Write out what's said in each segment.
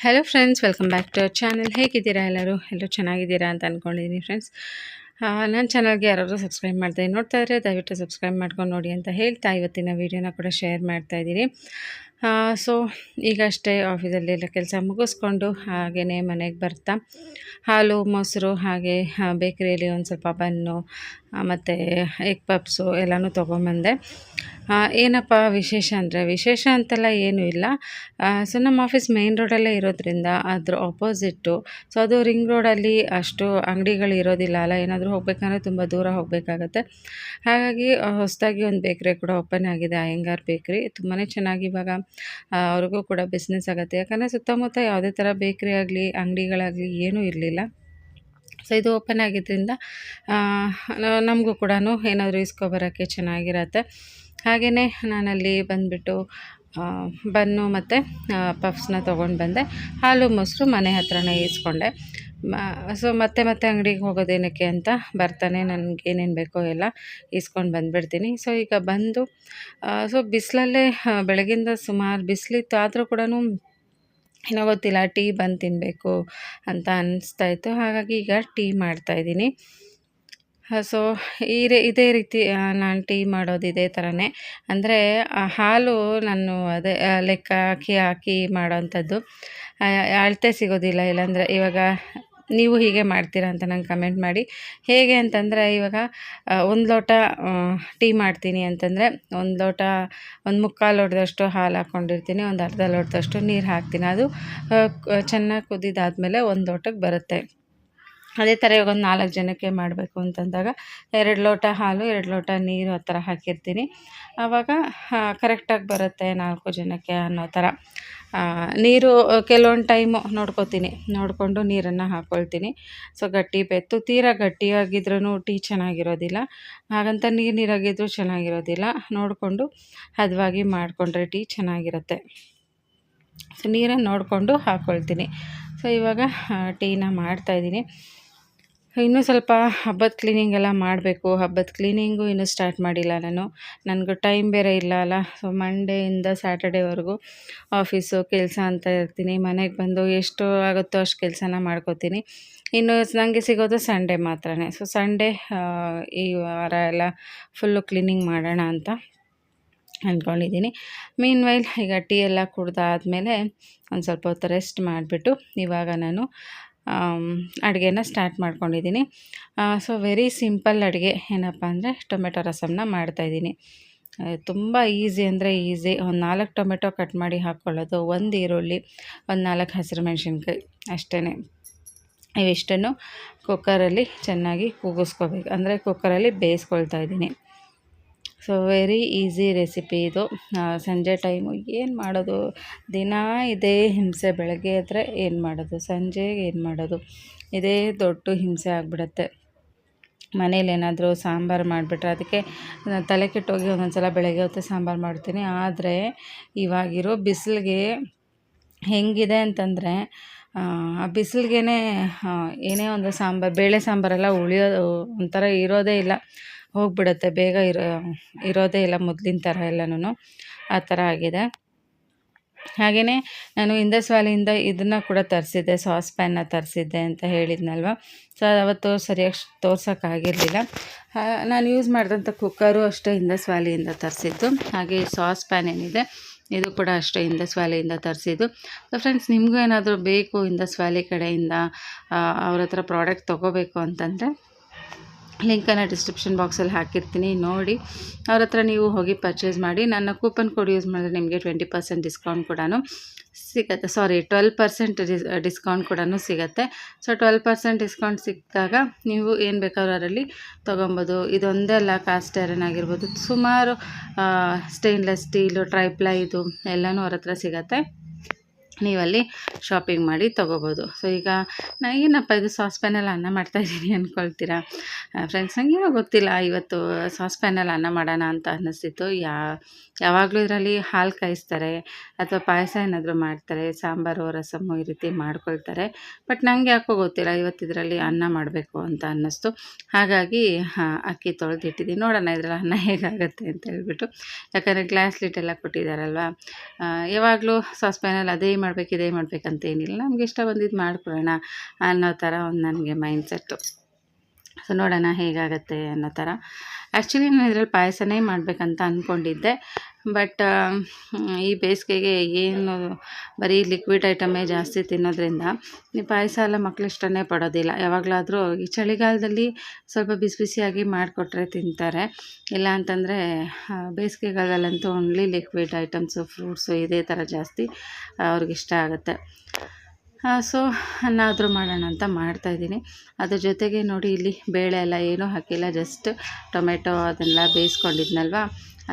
Hello friends, welcome back to our channel. ಹೇಗಿದ್ದೀರಾ ಎಲ್ಲರೂ ಚೆನ್ನಾಗಿದ್ದೀರಾ ಅಂತ ಅಂದ್ಕೊಂಡಿದ್ದೀನಿ ಫ್ರೆಂಡ್ಸ್. ನನ್ನ ಚಾನಲ್ಗೆ ಯಾರಾದರೂ ಸಬ್ಸ್ಕ್ರೈಬ್ ಮಾಡ್ತಾ ನೋಡ್ತಾ ಇದ್ದರೆ ದಯವಿಟ್ಟು ಸಬ್ಸ್ಕ್ರೈಬ್ ಮಾಡ್ಕೊಂಡು ನೋಡಿ ಅಂತ ಹೇಳ್ತಾ ಇವತ್ತಿನ ವೀಡಿಯೋನ ಕೂಡ ಶೇರ್ ಮಾಡ್ತಾಯಿದ್ದೀನಿ. ಸೊ ಈಗಷ್ಟೇ ಆಫೀಸಲ್ಲಿ ಎಲ್ಲ ಕೆಲಸ ಮುಗಿಸ್ಕೊಂಡು ಹಾಗೆಯೇ ಮನೆಗೆ ಬರ್ತಾ ಹಾಲು ಮೊಸರು ಹಾಗೆ ಬೇಕರಿಯಲ್ಲಿ ಒಂದು ಸ್ವಲ್ಪ ಬನ್ನು ಮತ್ತು ಎಗ್ ಪಪ್ಸು ಎಲ್ಲನೂ ತೊಗೊಂಬಂದೆ. ಏನಪ್ಪ ವಿಶೇಷ ಅಂತೆಲ್ಲ ಏನೂ ಇಲ್ಲ. ಸೊ ನಮ್ಮ ಆಫೀಸ್ ಮೇನ್ ರೋಡಲ್ಲೇ ಇರೋದ್ರಿಂದ ಅದ್ರ ಆಪೋಸಿಟ್ಟು. ಸೊ ಅದು ರಿಂಗ್ ರೋಡಲ್ಲಿ ಅಷ್ಟು ಅಂಗಡಿಗಳು ಇರೋದಿಲ್ಲ ಅಲ್ಲ, ಏನಾದರೂ ಹೋಗ್ಬೇಕಂದ್ರೆ ತುಂಬ ದೂರ ಹೋಗಬೇಕಾಗತ್ತೆ. ಹಾಗಾಗಿ ಹೊಸದಾಗಿ ಒಂದು ಬೇಕ್ರಿ ಕೂಡ ಓಪನ್ ಆಗಿದೆ, ಅಯ್ಯಂಗಾರ್ ಬೇಕ್ರಿ. ತುಂಬಾ ಚೆನ್ನಾಗಿ ಇವಾಗ ಅವ್ರಿಗೂ ಕೂಡ ಬಿಸ್ನೆಸ್ ಆಗುತ್ತೆ. ಯಾಕಂದರೆ ಸುತ್ತಮುತ್ತ ಯಾವುದೇ ಥರ ಬೇಕ್ರಿ ಆಗಲಿ ಅಂಗಡಿಗಳಾಗಲಿ ಏನೂ ಇರಲಿಲ್ಲ. ಸೊ ಇದು ಓಪನ್ ಆಗಿದ್ದರಿಂದ ನಮಗೂ ಕೂಡ ಏನಾದರೂ ಇಸ್ಕೊಬರೋಕ್ಕೆ ಚೆನ್ನಾಗಿರತ್ತೆ. ಹಾಗೆಯೇ ನಾನಲ್ಲಿ ಬಂದುಬಿಟ್ಟು ಬನ್ನು ಮತ್ತು ಪಫ್ಸ್ನ ತೊಗೊಂಡು ಬಂದೆ. ಹಾಲು ಮೊಸರು ಮನೆ ಹತ್ರನೇ ಈಸ್ಕೊಂಡೆ. ಸೊ ಮತ್ತೆ ಅಂಗಡಿಗೆ ಹೋಗೋದೇನಕ್ಕೆ ಅಂತ ಬರ್ತಾನೆ ನನಗೆ ಏನೇನು ಬೇಕೋ ಎಲ್ಲ ಈಸ್ಕೊಂಡು ಬಂದುಬಿಡ್ತೀನಿ. ಸೊ ಈಗ ಬಂದು ಸೊ ಬಿಸಿಲಲ್ಲೇ ಬೆಳಗಿಂದ ಸುಮಾರು ಬಿಸಿಲಿತ್ತು, ಆದರೂ ಕೂಡ ಏನೋ ಗೊತ್ತಿಲ್ಲ ಟೀ ಬಂದು ತಿನ್ನಬೇಕು ಅಂತ ಅನ್ನಿಸ್ತಾಯಿತ್ತು. ಹಾಗಾಗಿ ಈಗ ಟೀ ಮಾಡ್ತಾಯಿದ್ದೀನಿ. ಸೊ ಇದೇ ರೀತಿ ನಾನು ಟೀ ಮಾಡೋದು ಇದೇ ಥರನೇ. ಅಂದರೆ ಹಾಲು ನಾನು ಅದೇ ಲೆಕ್ಕ ಹಾಕಿ ಮಾಡೋವಂಥದ್ದು, ಅಳತೆ ಸಿಗೋದಿಲ್ಲ. ಇಲ್ಲಾಂದರೆ ಇವಾಗ ನೀವು ಹೀಗೆ ಮಾಡ್ತೀರಾ ಅಂತ ನಂಗೆ ಕಮೆಂಟ್ ಮಾಡಿ. ಹೇಗೆ ಅಂತಂದರೆ ಇವಾಗ 1 ಲೋಟ ಟೀ ಮಾಡ್ತೀನಿ ಅಂತಂದರೆ 1 ಲೋಟ 1/4 ಲೋಟದಷ್ಟು ಹಾಲು ಹಾಕ್ಕೊಂಡಿರ್ತೀನಿ, ಒಂದು ಅರ್ಧ ಲೋಟದಷ್ಟು ನೀರು ಹಾಕ್ತೀನಿ. ಅದು ಚೆನ್ನಾಗಿ ಕುದಿದಾದಮೇಲೆ 1 ಲೋಟಕ್ಕೆ ಬರುತ್ತೆ. ಅದೇ ಥರ ಇವಾಗ ಒಂದು 4 ಜನಕ್ಕೆ ಮಾಡಬೇಕು ಅಂತಂದಾಗ 2 ಲೋಟ ಹಾಲು 2 ಲೋಟ ನೀರು ಆ ಥರ ಹಾಕಿರ್ತೀನಿ. ಆವಾಗ ಕರೆಕ್ಟಾಗಿ ಬರುತ್ತೆ 4 ಜನಕ್ಕೆ ಅನ್ನೋ ಥರ. ನೀರು ಕೆಲವೊಂದು ಟೈಮು ನೋಡಿಕೊಂಡು ನೀರನ್ನು ಹಾಕ್ಕೊಳ್ತೀನಿ. ಸೊ ಗಟ್ಟಿ ಬೆತ್ತು ತೀರಾ ಗಟ್ಟಿಯಾಗಿದ್ರೂ ಟೀ ಚೆನ್ನಾಗಿರೋದಿಲ್ಲ, ಹಾಗಂತ ನೀರಾಗಿದ್ದರೂ ಚೆನ್ನಾಗಿರೋದಿಲ್ಲ. ನೋಡಿಕೊಂಡು ಹದವಾಗಿ ಮಾಡಿಕೊಂಡ್ರೆ ಟೀ ಚೆನ್ನಾಗಿರುತ್ತೆ. ಸೊ ನೀರನ್ನು ನೋಡಿಕೊಂಡು ಹಾಕ್ಕೊಳ್ತೀನಿ. ಸೊ ಇವಾಗ ಟೀನ ಮಾಡ್ತಾಯಿದ್ದೀನಿ. ಇನ್ನೂ ಸ್ವಲ್ಪ ಹಬ್ಬದ ಕ್ಲೀನಿಂಗ್ ಎಲ್ಲ ಮಾಡಬೇಕು. ಹಬ್ಬದ ಕ್ಲೀನಿಂಗು ಇನ್ನೂ ಸ್ಟಾರ್ಟ್ ಮಾಡಿಲ್ಲ ನನಗೂ ಟೈಮ್ ಬೇರೆ ಇಲ್ಲ ಅಲ್ಲ. ಸೊ ಮಂಡೆಯಿಂದ ಸ್ಯಾಟರ್ಡೇವರೆಗೂ ಆಫೀಸು ಕೆಲಸ ಅಂತ ಇರ್ತೀನಿ. ಮನೆಗೆ ಬಂದು ಎಷ್ಟು ಆಗುತ್ತೋ ಅಷ್ಟು ಕೆಲಸನ ಮಾಡ್ಕೋತೀನಿ. ಇನ್ನು ನನಗೆ ಸಿಗೋದು ಸಂಡೇ ಮಾತ್ರನೇ. ಸೊ ಸಂಡೇ ಈ ವಾರ ಎಲ್ಲ ಫುಲ್ಲು ಕ್ಲೀನಿಂಗ್ ಮಾಡೋಣ ಅಂತ ಅಂದ್ಕೊಂಡಿದ್ದೀನಿ. ಮೀನ್ವೈಲ್ ಈಗ ಟೀ ಎಲ್ಲ ಕುಡ್ದಾದ್ಮೇಲೆ ಒಂದು ಸ್ವಲ್ಪ ಹೊತ್ತು ರೆಸ್ಟ್ ಮಾಡಿಬಿಟ್ಟು ಇವಾಗ ನಾನು ಅಡುಗೆನ ಸ್ಟಾರ್ಟ್ ಮಾಡ್ಕೊಂಡಿದ್ದೀನಿ. ಸೊ ವೆರಿ ಸಿಂಪಲ್ ಅಡುಗೆ. ಏನಪ್ಪ ಅಂದರೆ ಟೊಮೆಟೊ ರಸಮ್ನ ಮಾಡ್ತಾಯಿದ್ದೀನಿ. ತುಂಬ ಈಸಿ ಅಂದರೆ ಈಸಿ. ಒಂದು 4 ಟೊಮೆಟೊ ಕಟ್ ಮಾಡಿ ಹಾಕ್ಕೊಳ್ಳೋದು, 1 ಈರುಳ್ಳಿ, ಒಂದು 4 ಹಸಿರು ಮೆಣಸಿನ್ಕಾಯಿ ಅಷ್ಟೇ. ಇವಿಷ್ಟನ್ನು ಕುಕ್ಕರಲ್ಲಿ ಚೆನ್ನಾಗಿ ಕೂಗಿಸ್ಕೋಬೇಕು, ಅಂದರೆ ಕುಕ್ಕರಲ್ಲಿ ಬೇಯಿಸ್ಕೊಳ್ತಾ ಇದ್ದೀನಿ. ಸೊ ವೆರಿ ಈಸಿ ರೆಸಿಪಿ ಇದು. ಸಂಜೆ ಟೈಮು ಏನು ಮಾಡೋದು, ದಿನ ಇದೇ ಹಿಂಸೆ. ಬೆಳಗ್ಗೆ ಎದ್ದರೆ ಏನು ಮಾಡೋದು, ಸಂಜೆಗೆ ಏನು ಮಾಡೋದು, ಇದೇ ದೊಡ್ಡ ಹಿಂಸೆ ಆಗಿಬಿಡತ್ತೆ. ಮನೇಲಿ ಏನಾದರೂ ಸಾಂಬಾರು ಮಾಡಿಬಿಟ್ರೆ ಅದಕ್ಕೆ ತಲೆ ಕೆಟ್ಟೋಗಿ ಒಂದೊಂದು ಸಲ ಬೆಳಗ್ಗೆ ಹೊತ್ತು ಸಾಂಬಾರು ಮಾಡ್ತೀನಿ. ಆದರೆ ಇವಾಗಿರೋ ಬಿಸಿಲಿಗೆ ಹೆಂಗಿದೆ ಅಂತಂದರೆ ಆ ಬಿಸಿಲಿಗೆ ಏನೇ ಒಂದು ಬೇಳೆ ಸಾಂಬಾರೆಲ್ಲ ಉಳಿಯೋದು ಒಂಥರ ಇರೋದೇ ಇಲ್ಲ, ಹೋಗಿಬಿಡುತ್ತೆ ಬೇಗ. ಇರೋದೇ ಇಲ್ಲ ಮೊದಲಿನ ಥರ ಎಲ್ಲನೂ ಆ ಥರ ಆಗಿದೆ. ಹಾಗೆಯೇ ನಾನು ಇಂಡಸ್ ವ್ಯಾಲಿಯಿಂದ ಇದನ್ನು ಕೂಡ ತರಿಸಿದ್ದೆ, ಸಾಸ್ ಪ್ಯಾನ್ನ ತರಿಸಿದ್ದೆ ಅಂತ ಹೇಳಿದ್ನಲ್ವ. ಸೊ ಅವತ್ತು ಸರಿಯಾಗಿ ತೋರ್ಸೋಕ್ಕಾಗಿರಲಿಲ್ಲ. ನಾನು ಯೂಸ್ ಮಾಡಿದಂಥ ಕುಕ್ಕರು ಅಷ್ಟೇ ಇಂಡಸ್ ವ್ಯಾಲಿಯಿಂದ ತರಿಸಿದ್ದು. ಹಾಗೆ ಸಾಸ್ ಪ್ಯಾನ್ ಏನಿದೆ ಇದು ಕೂಡ ಅಷ್ಟೇ ಇಂಡಸ್ ವ್ಯಾಲಿಯಿಂದ ತರಿಸಿದ್ದು. ಸೊ ಫ್ರೆಂಡ್ಸ್, ನಿಮಗೂ ಏನಾದರೂ ಬೇಕು ಇಂಡಸ್ ವ್ಯಾಲಿ ಕಡೆಯಿಂದ ಅವ್ರ ಹತ್ರ ಪ್ರಾಡಕ್ಟ್ ತೊಗೋಬೇಕು ಅಂತಂದರೆ ಲಿಂಕನ್ನು ಡಿಸ್ಕ್ರಿಪ್ಷನ್ ಬಾಕ್ಸಲ್ಲಿ ಹಾಕಿರ್ತೀನಿ, ನೋಡಿ ಅವ್ರ ಹತ್ರ ನೀವು ಹೋಗಿ ಪರ್ಚೇಸ್ ಮಾಡಿ. ನನ್ನ ಕೂಪನ್ ಕೋಡ್ ಯೂಸ್ ಮಾಡಿದ್ರೆ ನಿಮಗೆ 20% ಡಿಸ್ಕೌಂಟ್ ಕೂಡ ಸಿಗುತ್ತೆ. 12% ಡಿಸ್ಕೌಂಟ್ ಕೂಡ ಸಿಗುತ್ತೆ. ಸೊ 12% ಡಿಸ್ಕೌಂಟ್ ಸಿಕ್ಕಿದಾಗ ನೀವು ಏನು ಬೇಕಾದ್ರೂ ಅದರಲ್ಲಿ ತೊಗೊಬೋದು. ಇದೊಂದೇ ಅಲ್ಲ, ಕಾಸ್ಟ್ ಐರನ್ ಆಗಿರ್ಬೋದು, ಸುಮಾರು ಸ್ಟೇನ್ಲೆಸ್ ಸ್ಟೀಲು, ಟ್ರೈಪ್ಲೈ ಇದು ಎಲ್ಲನೂ ಅವ್ರ ಹತ್ರ ಸಿಗುತ್ತೆ. ನೀವಲ್ಲಿ ಶಾಪಿಂಗ್ ಮಾಡಿ ತೊಗೋಬೋದು. ಸೊ ಈಗ ಏನಪ್ಪ ಇದು ಸಾಸ್ ಪ್ಯಾನಲ್ಲಿ ಅನ್ನ ಮಾಡ್ತಾಯಿದ್ದೀನಿ ಅಂದ್ಕೊಳ್ತೀರಾ ಫ್ರೆಂಡ್ಸ್. ನನಗೇನೋ ಗೊತ್ತಿಲ್ಲ, ಇವತ್ತು ಸಾಸ್ ಪ್ಯಾನಲ್ಲಿ ಅನ್ನ ಮಾಡೋಣ ಅಂತ ಅನ್ನಿಸ್ತಿತ್ತು. ಯಾವಾಗಲೂ ಇದರಲ್ಲಿ ಹಾಲು ಕಾಯಿಸ್ತಾರೆ ಅಥವಾ ಪಾಯಸ ಏನಾದರೂ ಮಾಡ್ತಾರೆ, ಸಾಂಬಾರು ರಸಮ್ಮು ಈ ರೀತಿ ಮಾಡ್ಕೊಳ್ತಾರೆ. ಬಟ್ ನನಗೆ ಯಾಕೋ ಗೊತ್ತಿಲ್ಲ, ಇವತ್ತು ಇದರಲ್ಲಿ ಅನ್ನ ಮಾಡಬೇಕು ಅಂತ ಅನ್ನಿಸ್ತು. ಹಾಗಾಗಿ ಅಕ್ಕಿ ತೊಳೆದಿಟ್ಟಿದ್ದೀನಿ. ನೋಡೋಣ ಇದರಲ್ಲಿ ಅನ್ನ ಹೇಗಾಗುತ್ತೆ ಅಂತ ಹೇಳ್ಬಿಟ್ಟು. ಯಾಕಂದರೆ ಗ್ಲಾಸ್ ಲಿಟ್ ಎಲ್ಲ ಕೊಟ್ಟಿದ್ದಾರಲ್ವ. ಯಾವಾಗಲೂ ಸಾಸ್ ಪ್ಯಾನಲ್ಲಿ ಅದೇ ಮಾಡಬೇಕು ಇದೇ ಮಾಡಬೇಕಂತೇನಿಲ್ಲ, ನಮ್ಗೆ ಇಷ್ಟ ಬಂದಿದ್ದು ಮಾಡ್ಕೊಳ್ಳೋಣ ಅನ್ನೋ ಥರ ಒಂದು ನನಗೆ ಮೈಂಡ್ಸೆಟ್ಟು. ಸೊ ನೋಡೋಣ ಹೇಗಾಗತ್ತೆ ಅನ್ನೋ ಥರ. ಆ್ಯಕ್ಚುಲಿ ನಾನು ಇದರಲ್ಲಿ ಪಾಯಸನೇ ಮಾಡಬೇಕಂತ ಅಂದ್ಕೊಂಡಿದ್ದೆ, ಬಟ್ ಈ ಬೇಸಿಗೆಗೆ ಏನು ಬರೀ ಲಿಕ್ವಿಡ್ ಐಟಮೇ ಜಾಸ್ತಿ ತಿನ್ನೋದ್ರಿಂದ ಈ ಪಾಯಸ ಎಲ್ಲ ಮಕ್ಳು ಇಷ್ಟನೇ ಪಡೋದಿಲ್ಲ. ಯಾವಾಗಲಾದರೂ ಈ ಚಳಿಗಾಲದಲ್ಲಿ ಸ್ವಲ್ಪ ಬಿಸಿ ಬಿಸಿಯಾಗಿ ಮಾಡಿಕೊಟ್ರೆ ತಿಂತಾರೆ, ಇಲ್ಲ ಅಂತಂದರೆ ಬೇಸಿಗೆಗಾಲದಲ್ಲಂತೂ ಓನ್ಲಿ ಲಿಕ್ವಿಡ್ ಐಟಮ್ಸು, ಫ್ರೂಟ್ಸು ಇದೇ ಥರ ಜಾಸ್ತಿ ಅವ್ರಿಗಿಷ್ಟ ಆಗುತ್ತೆ. ಸೊ ಅನ್ನಾದರೂ ಮಾಡೋಣ ಅಂತ ಮಾಡ್ತಾಯಿದ್ದೀನಿ. ಅದ್ರ ಜೊತೆಗೆ ನೋಡಿ ಇಲ್ಲಿ ಬೇಳೆ ಎಲ್ಲ ಏನೂ ಹಾಕಿಲ್ಲ, ಜಸ್ಟ್ ಟೊಮೆಟೊ ಅದನ್ನೆಲ್ಲ ಬೇಯಿಸ್ಕೊಂಡಿದ್ನಲ್ವ,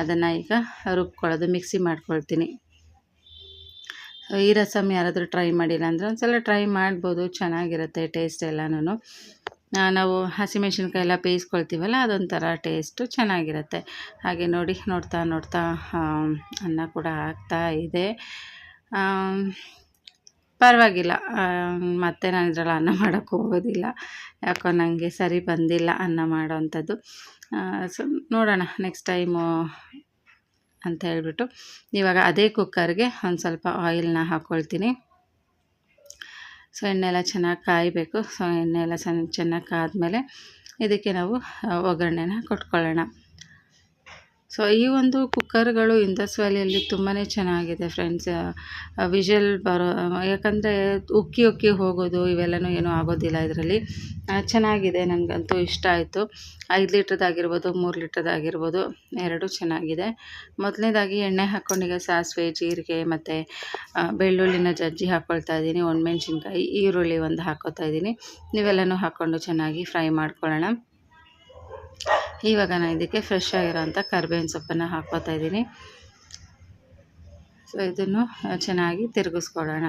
ಅದನ್ನು ಈಗ ರುಬ್ಕೊಳ್ಳೋದು, ಮಿಕ್ಸಿ ಮಾಡ್ಕೊಳ್ತೀನಿ. ಸೊ ಈ ರಸಮ್ ಯಾರಾದರೂ ಟ್ರೈ ಮಾಡಿಲ್ಲ ಅಂದರೆ ಒಂದು ಸಲ ಟ್ರೈ ಮಾಡ್ಬೋದು, ಚೆನ್ನಾಗಿರುತ್ತೆ ಟೇಸ್ಟ್ ಎಲ್ಲನೂ. ನಾವು ಹಸಿಮೆಣ್ಸಿನ್ಕಾಯಿ ಎಲ್ಲ ಬೇಯಿಸ್ಕೊಳ್ತೀವಲ್ಲ, ಅದೊಂಥರ ಟೇಸ್ಟು ಚೆನ್ನಾಗಿರುತ್ತೆ. ಹಾಗೆ ನೋಡಿ ನೋಡ್ತಾ ಅನ್ನ ಕೂಡ ಆಗ್ತಾ ಇದೆ. ಪರವಾಗಿಲ್ಲ, ಮತ್ತು ನಾನು ಇದರಲ್ಲಿ ಅನ್ನ ಮಾಡೋಕ್ಕೆ ಹೋಗೋದಿಲ್ಲ, ಯಾಕೋ ನನಗೆ ಸರಿ ಬಂದಿಲ್ಲ ಅನ್ನ ಮಾಡೋವಂಥದ್ದು. ಸೊ ನೋಡೋಣ ನೆಕ್ಸ್ಟ್ ಟೈಮು ಅಂತ ಹೇಳ್ಬಿಟ್ಟು ಇವಾಗ ಅದೇ ಕುಕ್ಕರ್ಗೆ ಒಂದು ಸ್ವಲ್ಪ ಆಯಿಲ್ನ ಹಾಕ್ಕೊಳ್ತೀನಿ. ಸೊ ಎಣ್ಣೆ ಎಲ್ಲ ಚೆನ್ನಾಗಿ ಕಾಯಬೇಕು. ಸೊ ಎಣ್ಣೆ ಎಲ್ಲ ಚೆನ್ನಾಗಿ ಕಾದ್ಮೇಲೆ ಇದಕ್ಕೆ ನಾವು ಒಗ್ಗರಣೆನ ಕೊಟ್ಕೊಳ್ಳೋಣ. ಸೊ ಈ ಒಂದು ಕುಕ್ಕರ್ಗಳು ಇಂಡಸ್ ವ್ಯಾಲಿಯಲ್ಲಿ ತುಂಬಾ ಚೆನ್ನಾಗಿದೆ ಫ್ರೆಂಡ್ಸ್. ವಿಷಲ್ ಬರೋ, ಯಾಕಂದರೆ ಉಕ್ಕಿ ಹೋಗೋದು ಇವೆಲ್ಲನೂ ಏನೂ ಆಗೋದಿಲ್ಲ ಇದರಲ್ಲಿ. ಚೆನ್ನಾಗಿದೆ, ನನಗಂತೂ ಇಷ್ಟ ಆಯಿತು. 5 ಲೀಟ್ರದ್ದಾಗಿರ್ಬೋದು 3 ಲೀಟ್ರದ್ದಾಗಿರ್ಬೋದು ಎರಡೂ ಚೆನ್ನಾಗಿದೆ. ಮೊದಲನೇದಾಗಿ ಎಣ್ಣೆ ಹಾಕ್ಕೊಂಡೀಗ ಸಾಸಿವೆ, ಜೀರಿಗೆ ಮತ್ತು ಬೆಳ್ಳುಳ್ಳಿನ ಜಜ್ಜಿ ಹಾಕ್ಕೊಳ್ತಾ ಇದ್ದೀನಿ. ಒಣಮೆಣ್ಸಿನ್ಕಾಯಿ, ಈರುಳ್ಳಿ ಒಂದು ಹಾಕ್ಕೊತಾ ಇದ್ದೀನಿ. ಇವೆಲ್ಲನೂ ಹಾಕ್ಕೊಂಡು ಚೆನ್ನಾಗಿ ಫ್ರೈ ಮಾಡ್ಕೊಳ್ಳೋಣ. ಇವಾಗ ನಾನು ಇದಕ್ಕೆ ಫ್ರೆಶ್ ಆಗಿರೋಂಥ ಕರಿಬೇವಿನ ಸೊಪ್ಪನ್ನು ಹಾಕ್ಕೊತಾ ಇದ್ದೀನಿ. ಸೊ ಇದನ್ನು ಚೆನ್ನಾಗಿ ತಿರುಗಿಸ್ಕೊಳ್ಳೋಣ.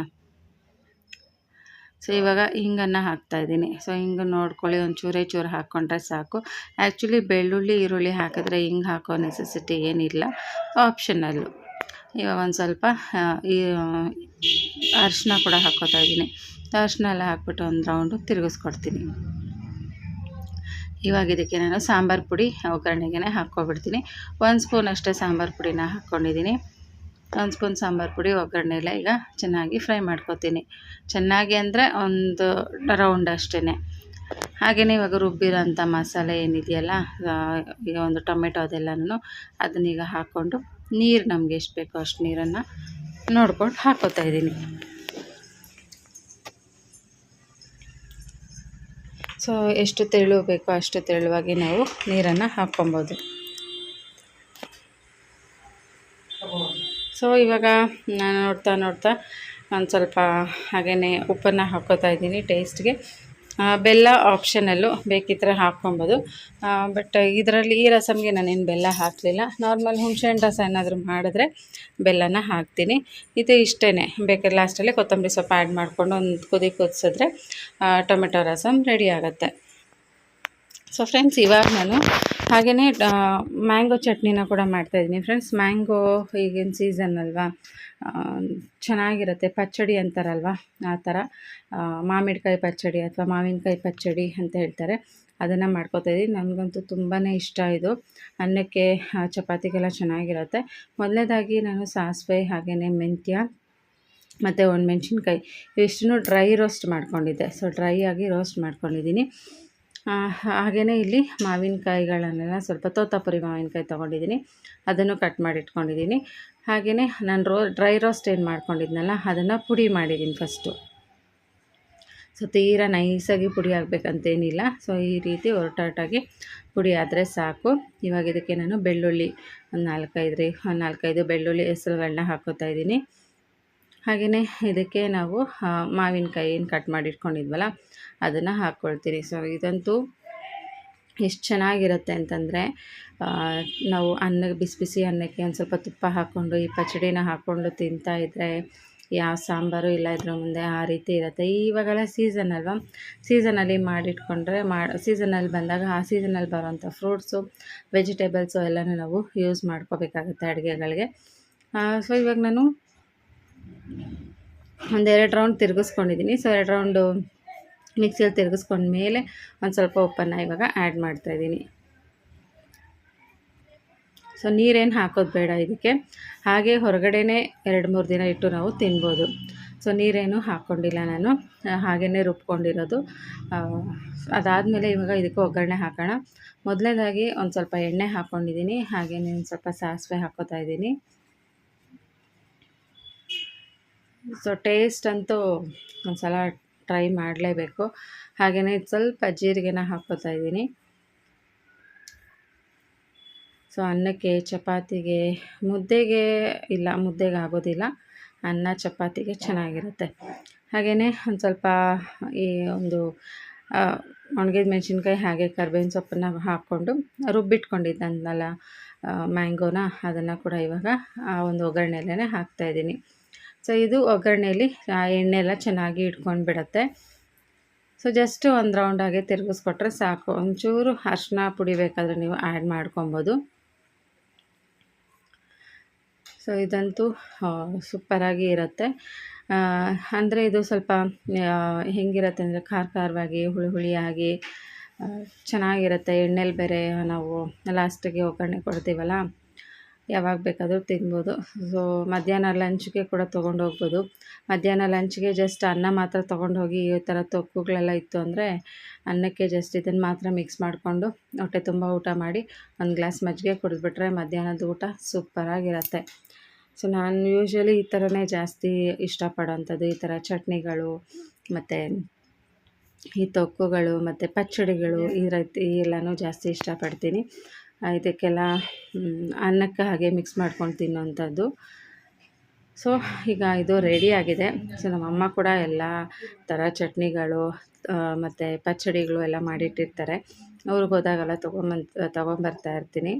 ಸೊ ಇವಾಗ ಹಿಂಗನ್ನು ಹಾಕ್ತಾಯಿದ್ದೀನಿ. ಸೊ ಹಿಂಗೆ ನೋಡ್ಕೊಳ್ಳಿ, ಒಂದು ಚೂರು ಹಾಕ್ಕೊಂಡ್ರೆ ಸಾಕು. ಆ್ಯಕ್ಚುಲಿ ಬೆಳ್ಳುಳ್ಳಿ ಈರುಳ್ಳಿ ಹಾಕಿದ್ರೆ ಹಿಂಗೆ ಹಾಕೋ ನೆಸೆಸಿಟಿ ಏನಿಲ್ಲ, ಆಪ್ಷನಲ್ಲು. ಇವಾಗ ಒಂದು ಸ್ವಲ್ಪ ಈ ಅರಿಶಿನ ಕೂಡ ಹಾಕ್ಕೊತಾ ಇದ್ದೀನಿ. ಅರಿಶಿನ ಎಲ್ಲ ಹಾಕ್ಬಿಟ್ಟು ಒಂದು ರೌಂಡು ತಿರುಗಿಸ್ಕೊಡ್ತೀನಿ. ಇವಾಗ ಇದಕ್ಕೆ ನಾನು ಸಾಂಬಾರು ಪುಡಿ ಒಗ್ಗರಣೆಗೆ ಹಾಕ್ಕೊಬಿಡ್ತೀನಿ. 1 ಸ್ಪೂನ್ ಅಷ್ಟೇ ಸಾಂಬಾರು ಪುಡಿನ ಹಾಕ್ಕೊಂಡಿದ್ದೀನಿ. 1 ಸ್ಪೂನ್ ಸಾಂಬಾರು ಪುಡಿ ಒಗ್ಗರಣೆಲ್ಲ ಈಗ ಚೆನ್ನಾಗಿ ಫ್ರೈ ಮಾಡ್ಕೊತೀನಿ. ಚೆನ್ನಾಗಿ ಅಂದರೆ ಒಂದು ರೌಂಡ್ ಅಷ್ಟೇ. ಹಾಗೆಯೇ ಇವಾಗ ರುಬ್ಬಿರೋಂಥ ಮಸಾಲೆ ಏನಿದೆಯಲ್ಲ, ಈಗ ಒಂದು ಟೊಮೆಟೊ ಅದೆಲ್ಲನೂ ಅದನ್ನೀಗ ಹಾಕ್ಕೊಂಡು ನೀರು ನಮಗೆ ಎಷ್ಟು ಬೇಕೋ ಅಷ್ಟು ನೀರನ್ನು ನೋಡ್ಕೊಂಡು ಹಾಕ್ಕೊತಾ ಇದ್ದೀನಿ. ಸೊ ಎಷ್ಟು ತೆಳು ಬೇಕೋ ಅಷ್ಟು ತೆಳುವಾಗಿ ನಾವು ನೀರನ್ನು ಹಾಕ್ಕೊಬೋದು. ಸೊ ಇವಾಗ ನಾನು ನೋಡ್ತಾ ಒಂದು ಸ್ವಲ್ಪ ಹಾಗೆಯೇ ಉಪ್ಪನ್ನು ಹಾಕ್ಕೊತಾ ಇದ್ದೀನಿ ಟೇಸ್ಟ್ಗೆ. ಬೆಲ್ಲ ಆಪ್ಷನಲ್ಲು, ಬೇಕಿದ್ದರೆ ಹಾಕ್ಕೊಬೋದು. ಬಟ್ ಇದರಲ್ಲಿ ಈ ರಸಮ್ಗೆ ನಾನೇನು ಬೆಲ್ಲ ಹಾಕಲಿಲ್ಲ. ನಾರ್ಮಲ್ ಹುಣಸೆಹಣ್ಣು ರಸ ಏನಾದರೂ ಮಾಡಿದ್ರೆ ಬೆಲ್ಲನ ಹಾಕ್ತೀನಿ. ಇದು ಇಷ್ಟೇ. ಬೇಕಾದ್ರೆ ಲಾಸ್ಟಲ್ಲಿ ಕೊತ್ತಂಬರಿ ಸೊಪ್ಪು ಆ್ಯಡ್ ಮಾಡಿಕೊಂಡು ಒಂದು ಕುದಿಸಿದ್ರೆ ಟೊಮೆಟೊ ರಸಮ್ ರೆಡಿ ಆಗುತ್ತೆ. ಸೊ ಫ್ರೆಂಡ್ಸ್ ಇವಾಗ ನಾನು ಹಾಗೆಯೇ ಮ್ಯಾಂಗೋ ಚಟ್ನಿನ ಕೂಡ ಮಾಡ್ತಾಯಿದ್ದೀನಿ ಫ್ರೆಂಡ್ಸ್. ಮ್ಯಾಂಗೋ ಈಗಿನ ಸೀಸನ್ ಅಲ್ವಾ, ಚೆನ್ನಾಗಿರುತ್ತೆ. ಪಚ್ಚಡಿ ಅಂತಾರಲ್ವ, ಆ ಥರ ಮಾಮಿಡಿಕಾಯಿ ಪಚ್ಚಡಿ ಅಥವಾ ಮಾವಿನಕಾಯಿ ಪಚ್ಚಡಿ ಅಂತ ಹೇಳ್ತಾರೆ, ಅದನ್ನು ಮಾಡ್ಕೊತಾಯಿದ್ದೀನಿ. ನನಗಂತೂ ತುಂಬಾ ಇಷ್ಟ ಇದು. ಅನ್ನಕ್ಕೆ ಚಪಾತಿಗೆಲ್ಲ ಚೆನ್ನಾಗಿರುತ್ತೆ. ಮೊದಲನೇದಾಗಿ ನಾನು ಸಾಸಿವೆ ಹಾಗೆಯೇ ಮೆಂತ್ಯ ಮತ್ತು ಒಣಮೆಣ್ಸಿನ್ಕಾಯಿ ಇವಿಷ್ಟನ್ನು ಡ್ರೈ ರೋಸ್ಟ್ ಮಾಡ್ಕೊಂಡಿದ್ದೆ. ಸೊ ಡ್ರೈ ಆಗಿ ರೋಸ್ಟ್ ಮಾಡ್ಕೊಂಡಿದ್ದೀನಿ. ಹಾಗೆಯೇ ಇಲ್ಲಿ ಮಾವಿನಕಾಯಿಗಳನ್ನೆಲ್ಲ ಸ್ವಲ್ಪ ತೋತಾಪುರಿ ಮಾವಿನಕಾಯಿ ತೊಗೊಂಡಿದ್ದೀನಿ, ಅದನ್ನು ಕಟ್ ಮಾಡಿ ಇಟ್ಕೊಂಡಿದ್ದೀನಿ. ಹಾಗೆಯೇ ನಾನು ಡ್ರೈ ರೋಸ್ಟ್ ಏನು ಮಾಡ್ಕೊಂಡಿದ್ನಲ್ಲ ಅದನ್ನು ಪುಡಿ ಮಾಡಿದ್ದೀನಿ ಫಸ್ಟು. ಸೊ ತೀರಾ ನೈಸಾಗಿ ಪುಡಿ ಆಗಬೇಕಂತೇನಿಲ್ಲ. ಸೊ ಈ ರೀತಿ ಒರಟಾಗಿ ಪುಡಿ ಆದರೆ ಸಾಕು. ಇವಾಗ ಇದಕ್ಕೆ ನಾನು ಬೆಳ್ಳುಳ್ಳಿ ಒಂದು 4-5 ಬೆಳ್ಳುಳ್ಳಿ ಹೆಸರುಗಳನ್ನ ಹಾಕ್ಕೊತಾ ಇದ್ದೀನಿ. ಹಾಗೆಯೇ ಇದಕ್ಕೆ ನಾವು ಮಾವಿನಕಾಯಿ ಏನು ಕಟ್ ಮಾಡಿ ಇಟ್ಕೊಂಡಿದ್ವಲ್ಲ ಅದನ್ನು ಹಾಕ್ಕೊಳ್ತೀನಿ. ಸೊ ಇದಂತೂ ಎಷ್ಟು ಚೆನ್ನಾಗಿರುತ್ತೆ ಅಂತಂದರೆ, ನಾವು ಬಿಸಿ ಬಿಸಿ ಅನ್ನಕ್ಕೆ ಒಂದು ಸ್ವಲ್ಪ ತುಪ್ಪ ಹಾಕ್ಕೊಂಡು ಈ ಪಚ್ಚಡಿನ ಹಾಕ್ಕೊಂಡು ತಿಂತಾಯಿದ್ರೆ ಯಾವ ಸಾಂಬಾರು ಇಲ್ಲ ಇದ್ರ ಮುಂದೆ, ಆ ರೀತಿ ಇರುತ್ತೆ. ಇವಾಗೆಲ್ಲ ಸೀಸನ್ ಅಲ್ವಾ, ಸೀಸನಲ್ಲಿ ಮಾಡಿಟ್ಕೊಂಡ್ರೆ ಸೀಸನಲ್ಲಿ ಬಂದಾಗ ಆ ಸೀಸನಲ್ಲಿ ಬರೋವಂಥ ಫ್ರೂಟ್ಸು, ವೆಜಿಟೇಬಲ್ಸು ಎಲ್ಲನೂ ನಾವು ಯೂಸ್ ಮಾಡ್ಕೋಬೇಕಾಗುತ್ತೆ ಅಡುಗೆಗಳಿಗೆ. ಸೊ ಇವಾಗ ನಾನು ಒಂದು 2 ರೌಂಡ್ ತಿರುಗಿಸ್ಕೊಂಡಿದ್ದೀನಿ. ಸೊ 2 ರೌಂಡು ಮಿಕ್ಸಿಯಲ್ಲಿ ತಿರುಗಿಸ್ಕೊಂಡ್ಮೇಲೆ ಒಂದು ಸ್ವಲ್ಪ ಉಪ್ಪನ್ನು ಇವಾಗ ಆ್ಯಡ್ ಮಾಡ್ತಾಯಿದ್ದೀನಿ. ಸೊ ನೀರೇನು ಹಾಕೋದು ಬೇಡ ಇದಕ್ಕೆ. ಹಾಗೆ ಹೊರಗಡೆನೇ 2-3 ದಿನ ಇಟ್ಟು ನಾವು ತಿನ್ಬೋದು. ಸೊ ನೀರೇನು ಹಾಕ್ಕೊಂಡಿಲ್ಲ ನಾನು, ಹಾಗೆಯೇ ರುಬ್ಕೊಂಡಿರೋದು. ಅದಾದಮೇಲೆ ಇವಾಗ ಇದಕ್ಕೆ ಒಗ್ಗರಣೆ ಹಾಕೋಣ. ಮೊದಲನೇದಾಗಿ ಒಂದು ಸ್ವಲ್ಪ ಎಣ್ಣೆ ಹಾಕ್ಕೊಂಡಿದ್ದೀನಿ, ಹಾಗೆಯೇ ಒಂದು ಸ್ವಲ್ಪ ಸಾಸಿವೆ ಹಾಕ್ಕೋತಾ ಇದ್ದೀನಿ. ಸೊ ಟೇಸ್ಟ್ ಅಂತೂ ಒಂದು ಸಲ ಟ್ರೈ ಮಾಡಲೇಬೇಕು. ಹಾಗೆಯೇ ಸ್ವಲ್ಪ ಜೀರಿಗೆನ ಹಾಕ್ಕೋತಾ ಇದ್ದೀನಿ. ಸೊ ಅನ್ನಕ್ಕೆ, ಚಪಾತಿಗೆ, ಮುದ್ದೆಗೆ ಇಲ್ಲ, ಮುದ್ದೆಗೆ ಆಗೋದಿಲ್ಲ, ಅನ್ನ ಚಪಾತಿಗೆ ಚೆನ್ನಾಗಿರುತ್ತೆ. ಹಾಗೆಯೇ ಒಂದು ಸ್ವಲ್ಪ ಈ ಒಂದು ಒಣಗಿದ ಮೆಣಸಿನ್ಕಾಯಿ ಹಾಗೆ ಕರ್ಬೇವಿನ ಸೊಪ್ಪನ್ನು ಹಾಕ್ಕೊಂಡು ರುಬ್ಬಿಟ್ಕೊಂಡಿದ್ದಲ್ಲ ಮ್ಯಾಂಗೋನ, ಅದನ್ನು ಕೂಡ ಇವಾಗ ಆ ಒಂದು ಒಗ್ಗರಣೆಯಲ್ಲೇ ಹಾಕ್ತಾಯಿದ್ದೀನಿ. ಸೊ ಇದು ಒಗ್ಗರಣೆಯಲ್ಲಿ ಎಣ್ಣೆ ಎಲ್ಲ ಚೆನ್ನಾಗಿ ಇಟ್ಕೊಂಡು ಬಿಡುತ್ತೆ. ಸೊ ಜಸ್ಟ್ ಒಂದು ರೌಂಡಾಗೆ ತಿರುಗಿಸ್ಕೊಟ್ರೆ ಸಾಕು. ಒಂಚೂರು ಅರಿಶಿನ ಪುಡಿ ಬೇಕಾದರೆ ನೀವು ಆ್ಯಡ್ ಮಾಡ್ಕೊಬೋದು. ಸೊ ಇದಂತೂ ಸೂಪರಾಗಿ ಇರುತ್ತೆ. ಅಂದರೆ ಇದು ಸ್ವಲ್ಪ ಹೆಂಗಿರುತ್ತೆ ಅಂದರೆ ಖಾರವಾಗಿ, ಹುಳಿಯಾಗಿ ಚೆನ್ನಾಗಿರುತ್ತೆ. ಎಣ್ಣೆಲಿ ಬೇರೆ ನಾವು ಲಾಸ್ಟಿಗೆ ಒಗ್ಗರಣೆ ಕೊಡ್ತೀವಲ್ಲ, ಯಾವಾಗ ಬೇಕಾದರೂ ತಿನ್ಬೋದು. ಸೊ ಮಧ್ಯಾಹ್ನ ಲಂಚ್ಗೆ ಕೂಡ ತೊಗೊಂಡೋಗ್ಬೋದು. ಮಧ್ಯಾಹ್ನ ಲಂಚ್ಗೆ ಜಸ್ಟ್ ಅನ್ನ ಮಾತ್ರ ತೊಗೊಂಡೋಗಿ ಈ ಥರ ತೊಕ್ಕುಗಳೆಲ್ಲ ಇತ್ತು ಅಂದರೆ ಅನ್ನಕ್ಕೆ ಜಸ್ಟ್ ಇದನ್ನು ಮಾತ್ರ ಮಿಕ್ಸ್ ಮಾಡಿಕೊಂಡು ಹೊಟ್ಟೆ ತುಂಬ ಊಟ ಮಾಡಿ ಒಂದು ಗ್ಲಾಸ್ ಮಜ್ಜಿಗೆ ಕುಡಿದ್ಬಿಟ್ರೆ ಮಧ್ಯಾಹ್ನದ ಊಟ ಸೂಪರಾಗಿರುತ್ತೆ. ಸೊ ನಾನು ಯೂಶ್ವಲಿ ಈ ಥರನೇ ಜಾಸ್ತಿ ಇಷ್ಟಪಡೋವಂಥದ್ದು. ಈ ಥರ ಚಟ್ನಿಗಳು ಮತ್ತು ಈ ತೊಕ್ಕುಗಳು ಮತ್ತು ಪಚ್ಚಡಿಗಳು ಈ ರೀತಿ ಎಲ್ಲನೂ ಜಾಸ್ತಿ ಇಷ್ಟಪಡ್ತೀನಿ. ಇದಕ್ಕೆಲ್ಲ ಅನ್ನಕ್ಕೆ ಹಾಗೆ ಮಿಕ್ಸ್ ಮಾಡ್ಕೊಂಡು ತಿನ್ನೋವಂಥದ್ದು. ಸೊ ಈಗ ಇದು ರೆಡಿ ಆಗಿದೆ. ಸೊ ನಮ್ಮಮ್ಮ ಕೂಡ ಎಲ್ಲ ಥರ ಚಟ್ನಿಗಳು ಮತ್ತು ಪಚ್ಚಡಿಗಳು ಎಲ್ಲ ಮಾಡಿಟ್ಟಿರ್ತಾರೆ. ಅವ್ರಿಗೆ ಹೋದಾಗೆಲ್ಲ ತೊಗೊಂಬರ್ತಾ ಇರ್ತೀನಿ.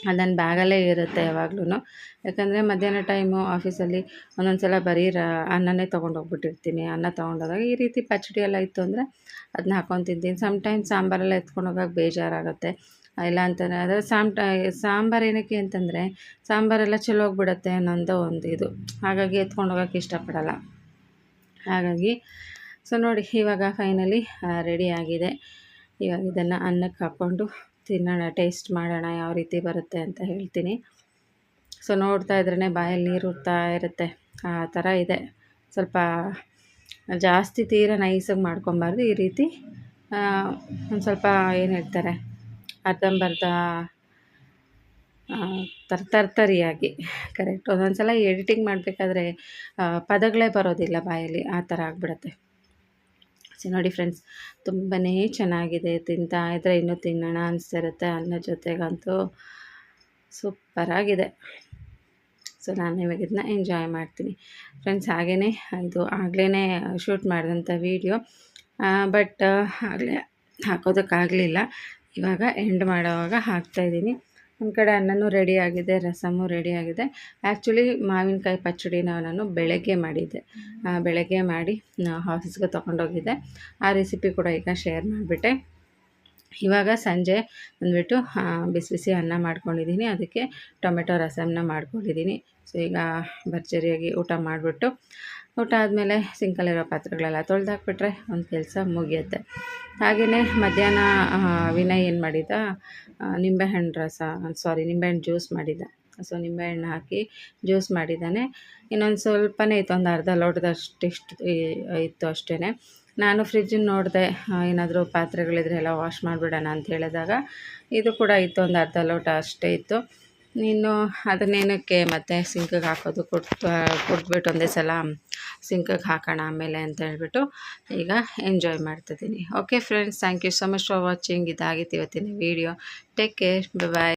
ಅದು ನನ್ನ ಬ್ಯಾಗಲ್ಲೇ ಇರುತ್ತೆ ಯಾವಾಗ್ಲೂ. ಯಾಕಂದರೆ ಮಧ್ಯಾಹ್ನ ಟೈಮು ಆಫೀಸಲ್ಲಿ ಒಂದೊಂದು ಸಲ ಬರೀ ಅನ್ನನೇ ತೊಗೊಂಡೋಗ್ಬಿಟ್ಟಿರ್ತೀನಿ. ಅನ್ನ ತೊಗೊಂಡೋದಾಗ ಈ ರೀತಿ ಪಚ್ಚಡಿ ಎಲ್ಲ ಇತ್ತು ಅಂದರೆ ಅದನ್ನ ಹಾಕ್ಕೊಂಡು ತಿಂತೀನಿ. ಸಮ್ಟೈಮ್ಸ್ ಸಾಂಬಾರೆಲ್ಲ ಎತ್ಕೊಂಡೋಗಕ್ಕೆ ಬೇಜಾರಾಗುತ್ತೆ. ಇಲ್ಲ ಅಂತಂದರೆ ಅದರ ಸಾಂಬಾರು ಏನಕ್ಕೆ ಅಂತಂದರೆ ಸಾಂಬಾರೆಲ್ಲ ಚೆಲ್ಲೋಗ್ಬಿಡುತ್ತೆ ಅನ್ನೋದು ಒಂದು ಇದು. ಹಾಗಾಗಿ ಎತ್ಕೊಂಡೋಗಕ್ಕೆ ಇಷ್ಟಪಡಲ್ಲ. ಹಾಗಾಗಿ ಸೊ ನೋಡಿ ಇವಾಗ ಫೈನಲಿ ರೆಡಿ ಆಗಿದೆ. ಇವಾಗ ಇದನ್ನು ಅನ್ನಕ್ಕೆ ಹಾಕ್ಕೊಂಡು ತಿನ್ನೋಣ, ಟೇಸ್ಟ್ ಮಾಡೋಣ ಯಾವ ರೀತಿ ಬರುತ್ತೆ ಅಂತ ಹೇಳ್ತೀನಿ. ಸೊ ನೋಡ್ತಾ ಇದ್ರೇ ಬಾಯಲ್ಲಿ ನೀರು ಉರ್ತಾ ಇರುತ್ತೆ, ಆ ಥರ ಇದೆ. ಸ್ವಲ್ಪ ಜಾಸ್ತಿ ತೀರ ನೈಸಾಗಿ ಮಾಡ್ಕೊಬಾರ್ದು. ಈ ರೀತಿ ಒಂದು ಸ್ವಲ್ಪ ಏನು ಹೇಳ್ತಾರೆ, ಅರ್ಧಂಬರ್ಧ ತರ್ತರಿಯಾಗಿ, ಕರೆಕ್ಟ್. ಒಂದೊಂದು ಸಲ ಎಡಿಟಿಂಗ್ ಮಾಡಬೇಕಾದ್ರೆ ಪದಗಳೇ ಬರೋದಿಲ್ಲ ಬಾಯಲ್ಲಿ, ಆ ಥರ ಆಗಿಬಿಡುತ್ತೆ. ಸೊ ನೋಡಿ ಫ್ರೆಂಡ್ಸ್, ತುಂಬಾ ಚೆನ್ನಾಗಿದೆ. ತಿಂತಾ ಇದ್ದರೆ ಇನ್ನೂ ತಿನ್ನೋಣ ಅನಿಸ್ತಿರುತ್ತೆ. ಅನ್ನ ಜೊತೆಗಂತೂ ಸೂಪರಾಗಿದೆ. ಸೊ ನಾನು ಇವಾಗ ಇದನ್ನ ಎಂಜಾಯ್ ಮಾಡ್ತೀನಿ ಫ್ರೆಂಡ್ಸ್. ಹಾಗೆಯೇ ಇದು ಆಗಲೇ ಶೂಟ್ ಮಾಡಿದಂಥ ವೀಡಿಯೋ, ಬಟ್ ಆಗಲೇ ಹಾಕೋದಕ್ಕಾಗಲಿಲ್ಲ. ಇವಾಗ ಎಂಡ್ ಮಾಡೋವಾಗ ಹಾಕ್ತಾಯಿದ್ದೀನಿ. ಒಂದು ಕಡೆ ಅನ್ನನೂ ರೆಡಿ ಆಗಿದೆ, ರಸಮು ರೆಡಿ ಆಗಿದೆ. ಆ್ಯಕ್ಚುಲಿ ಮಾವಿನಕಾಯಿ ಪಚ್ಚಡಿನ ನಾನು ಬೆಳಗ್ಗೆ ಮಾಡಿದ್ದೆ. ಬೆಳಗ್ಗೆ ಮಾಡಿ ಆಫೀಸ್ಗೆ ತೊಗೊಂಡೋಗಿದ್ದೆ. ಆ ರೆಸಿಪಿ ಕೂಡ ಈಗ ಶೇರ್ ಮಾಡಿಬಿಟ್ಟೆ. ಇವಾಗ ಸಂಜೆ ಬಂದುಬಿಟ್ಟು ಬಿಸಿ ಬಿಸಿ ಅನ್ನ ಮಾಡ್ಕೊಂಡಿದ್ದೀನಿ, ಅದಕ್ಕೆ ಟೊಮೆಟೊ ರಸಮನ್ನ ಮಾಡ್ಕೊಂಡಿದ್ದೀನಿ. ಸೊ ಈಗ ಭರ್ಜರಿಯಾಗಿ ಊಟ ಮಾಡಿಬಿಟ್ಟು, ಊಟ ಆದಮೇಲೆ ಸಿಂಕಲ್ಲಿರೋ ಪಾತ್ರೆಗಳೆಲ್ಲ ತೊಳೆದಾಕ್ಬಿಟ್ರೆ ಒಂದು ಕೆಲಸ ಮುಗಿಯುತ್ತೆ. ಹಾಗೆಯೇ ಮಧ್ಯಾಹ್ನ ವಿನಯ್ ಏನು ಮಾಡಿದ್ದ, ನಿಂಬೆಹಣ್ಣು ಜ್ಯೂಸ್ ಮಾಡಿದ್ದ. ಸೊ ನಿಂಬೆಹಣ್ಣು ಹಾಕಿ ಜ್ಯೂಸ್ ಮಾಡಿದ್ದಾನೆ. ಇನ್ನೊಂದು ಸ್ವಲ್ಪನೇ ಇತ್ತು, ಒಂದು ಅರ್ಧ ಲೋಟದಷ್ಟು ಇತ್ತು ಅಷ್ಟೇ. ನಾನು ಫ್ರಿಜ್ಜನ್ನು ನೋಡಿದೆ, ಏನಾದರೂ ಪಾತ್ರೆಗಳಿದ್ರೆ ಎಲ್ಲ ವಾಶ್ ಮಾಡಿಬಿಡೋಣ ಅಂತ ಹೇಳಿದಾಗ ಇದು ಕೂಡ ಇತ್ತು, ಒಂದು ಅರ್ಧ ಲೋಟ ಅಷ್ಟೇ ಇತ್ತು. ನೀನು ಅದನ್ನೇನಕ್ಕೆ ಮತ್ತೆ ಸಿಂಕಿಗೆ ಹಾಕೋದು, ಕುಡಿದ್ಬಿಟ್ಟು ಒಂದೇ ಸಲ ಸಿಂಕಿಗೆ ಹಾಕೋಣ ಆಮೇಲೆ ಅಂತ ಹೇಳ್ಬಿಟ್ಟು ಈಗ ಎಂಜಾಯ್ ಮಾಡ್ತಿದ್ದೀನಿ. Okay friends, thank you so much for watching. ಇದಾಗಿತ್ತು ಇವತ್ತಿನ ವೀಡಿಯೋ. ಟೇಕ್ ಕೇರ್, ಬಾಯ್.